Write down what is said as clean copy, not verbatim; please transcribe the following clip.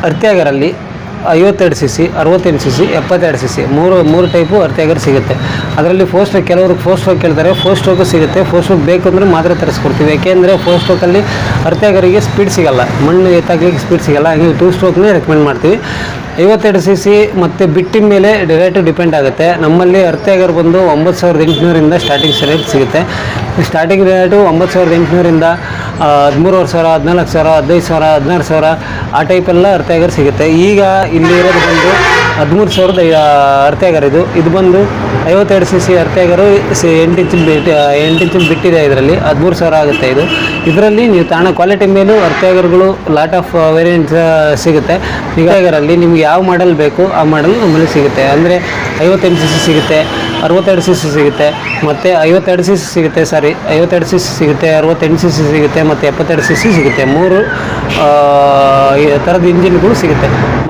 ಅರ್ತ್ಯಾಗರಲ್ಲಿ 52 cc, 68 cc, 72 cc ಮೂರು type ಅರ್ತ್ಯಾಗರ್ ಸಿಗುತ್ತೆ. ಅದರಲ್ಲಿ ಕೆಲವರು 4 ಸ್ಟ್ರೋಕ್ ಕೇಳ್ತಾರೆ. 4 ಸ್ಟ್ರೋಕು ಸಿಗುತ್ತೆ. 4 ಸ್ಟ್ರೋಕ್ ಬೇಕು ಅಂದರೆ ಮಾತ್ರ ತರಿಸ್ಕೊಡ್ತೀವಿ. ಯಾಕೆಂದರೆ 4 ಸ್ಟ್ರೋಕಲ್ಲಿ ಅರ್ತ್ಯಾಗರಿಗೆ ಸ್ಪೀಡ್ ಸಿಗೋಲ್ಲ, ಮಣ್ಣು ಎತ್ತಾಗಲಿಕ್ಕೆ ಸ್ಪೀಡ್ ಸಿಗೋಲ್ಲ. ಹಾಗೆ 2 ಸ್ಟ್ರೋಕ್ನೇ ರೆಕಮೆಂಡ್ ಮಾಡ್ತೀವಿ. 52 cc ಮತ್ತು ಬಿಟ್ಟಿನ ಮೇಲೆ ರೇಟು ಡಿಪೆಂಡ್ ಆಗುತ್ತೆ. ನಮ್ಮಲ್ಲಿ ಅರ್ತ್ಯಾಗರ್ ಬಂದು 9800ರಿಂದ ಸ್ಟಾರ್ಟಿಂಗ್ ರೇಟ್ ಸಿಗುತ್ತೆ. ಸ್ಟಾರ್ಟಿಂಗ್ ರೇಟು 9800ರಿಂದ 13,500, 14,000, 15,000, 16,000 ಆ ಟೈಪೆಲ್ಲ ಅರ್ತ್ಯಾಗರ್ ಸಿಗುತ್ತೆ. ಈಗ ಇಲ್ಲಿ ಇರೋದು ಬಂದು 13,000 ಅರ್ತ್ಯಾಗರ್. ಇದು ಬಂದು 52 cc ಅರ್ತ್ಯಾಗರು 8 ಇಂಚಿನ ಬಿಟ್ಟಿದೆ. ಇದರಲ್ಲಿ 13,000 ಆಗುತ್ತೆ. ಇದರಲ್ಲಿ ನೀವು ಕ್ವಾಲಿಟಿ ಮೇಲೂ ಅರ್ತ್ಯಾಗರ್ಗಳು ಲಾಟ್ ಆಫ್ ವೇರಿಯಂಟ್ಸ್ ಸಿಗುತ್ತೆ. ಈಗ ಅರ್ತ್ಯಾಗರಲ್ಲಿ ನಿಮ್ಗೆ ಯಾವ ಮಾಡೆಲ್ ಬೇಕು ಆ ಮಾಡೆಲ್ ನಮ್ಮಲ್ಲಿ ಸಿಗುತ್ತೆ. ಅಂದರೆ 58 cc ಸಿಗುತ್ತೆ, 62 cc ಸಿಗುತ್ತೆ, ಮತ್ತು 52 cc ಸಿಗುತ್ತೆ. 52 cc ಸಿಗುತ್ತೆ, 68 cc ಸಿಗುತ್ತೆ, ಮತ್ತು 72 cc ಸಿಗುತ್ತೆ. 3 ಥರದ ಇಂಜಿನ್ಗಳು ಸಿಗುತ್ತೆ.